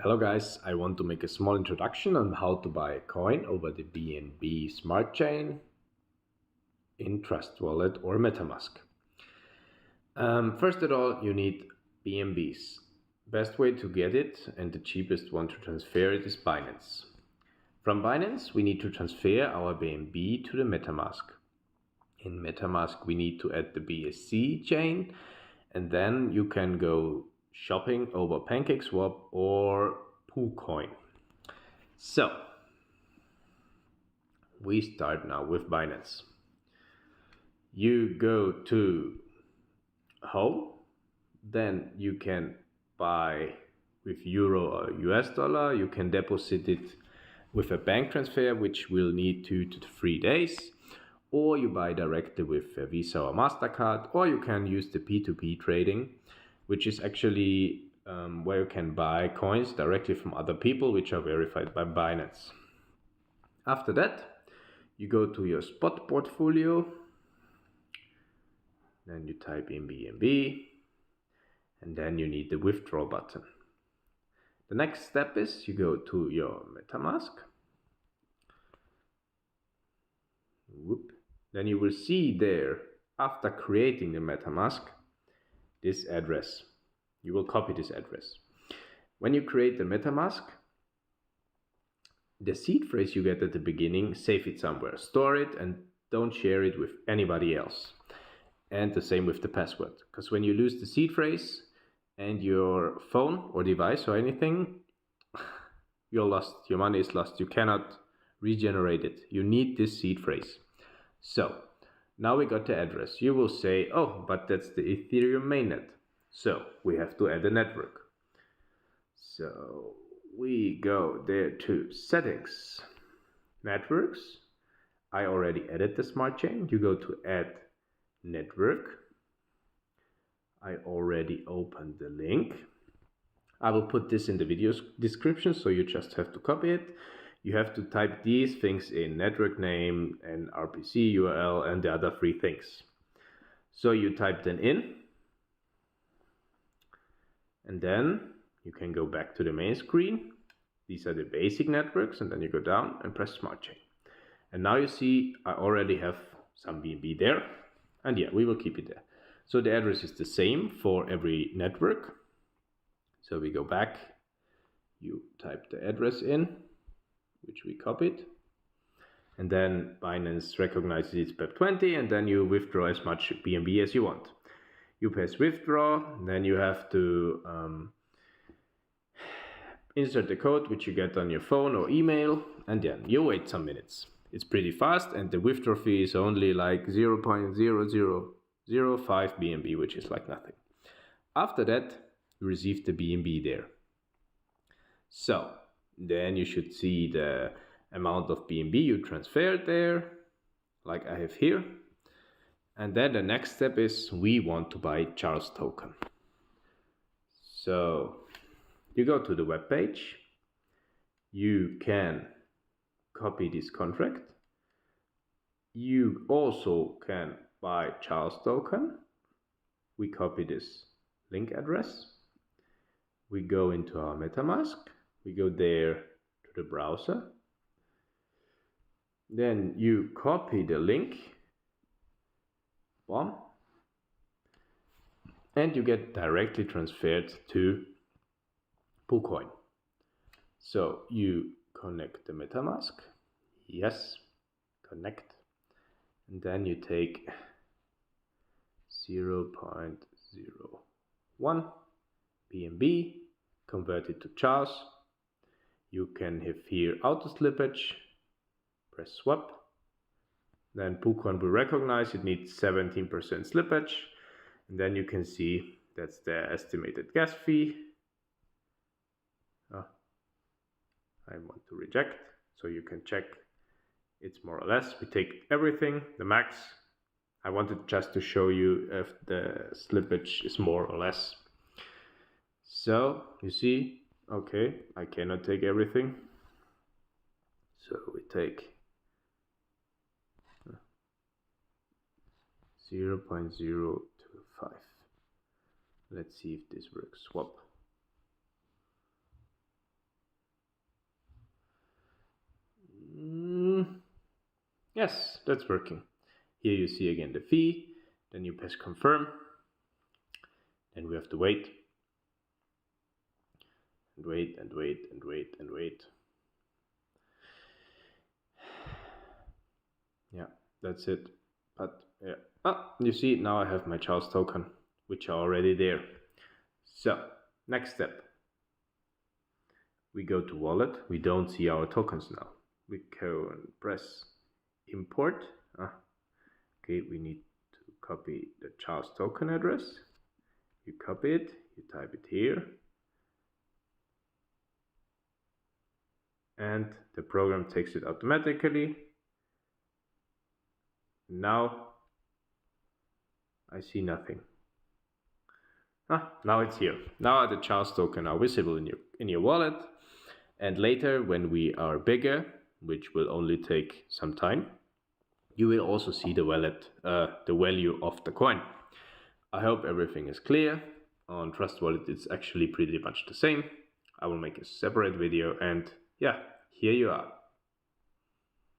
Hello guys, I want to make a small introduction on how to buy a coin over the BNB Smart Chain in Trust Wallet or Metamask. First of all, you need BNBs. Best way to get it and the cheapest one to transfer it is Binance. From Binance, we need to transfer our BNB to the Metamask. In Metamask, we need to add the BSC chain, and then you can go shopping over pancake swap or PooCoin. So we start now with Binance. You go to home, then you can buy with euro or US dollar. You can deposit it with a bank transfer, which will need 2 to 3 days, or you buy directly with a Visa or MasterCard, or you can use the P2P trading, which is actually where you can buy coins directly from other people, which are verified by Binance. After that, you go to your spot portfolio, then you type in BNB, and then you need the withdraw button. The next step is you go to your Metamask. Then you will see there, after creating the Metamask, this address. You will copy this address. When you create the Metamask, the seed phrase you get at the beginning, save it somewhere, store it, and don't share it with anybody else. And the same with the password, because when you lose the seed phrase and your phone or device or anything, you're lost. Your money is lost. You cannot regenerate it. You need this seed phrase. So now we got the address. You will say, oh, but that's the Ethereum mainnet. So we have to add a network. So we go there to settings, networks. I already added the smart chain. You go to add network. I already opened the link. I will put this in the video description, so you just have to copy it. You have to type these things in: network name and RPC URL and the other three things. So you type them in, and then you can go back to the main screen. These are the basic networks, and then you go down and press smart chain. And now you see I already have some BNB there, and yeah, we will keep it there. So the address is the same for every network. So we go back, you type the address in, which we copied, and then Binance recognizes it's BEP20, and then you withdraw as much BNB as you want. You press withdraw, then you have to insert the code which you get on your phone or email, and then you wait some minutes. It's pretty fast, and the withdrawal fee is only like 0.0005 BNB, which is like nothing. After that, you receive the BNB there. So then you should see the amount of BNB you transferred there, like I have here. And then the next step is we want to buy Charles token. So you go to the web page. You can copy this contract. You also can buy Charles token. We copy this link address. We go into our MetaMask. We go there to the browser. Then you copy the link. Boom. And you get directly transferred to PooCoin. So you connect the MetaMask. Yes, connect. And then you take 0.01 BNB, convert it to Charles. You can have here auto slippage, press swap. Then PooCoin will recognize it needs 17% slippage. And then you can see that's the estimated gas fee. I want to reject, so you can check it's more or less. We take everything, the max. I wanted just to show you if the slippage is more or less. So you see, okay, I cannot take everything. So we take 0.025. Let's see if this works. Swap. Yes, that's working. Here you see again the fee, then you press confirm, and we have to wait. And wait and wait and wait and wait. Yeah, that's it. But yeah, you see, now I have my Charles token, which are already there. So, next step. We go to wallet. We don't see our tokens now. We go and press import. Okay, we need to copy the Charles token address. You copy it, you type it here. And the program takes it automatically. Now I see nothing. Now it's here. Now the Charles token are visible in your wallet. And later, when we are bigger, which will only take some time, you will also see the value of the coin. I hope everything is clear. On Trust Wallet, it's actually pretty much the same. I will make a separate video, and yeah, here you are.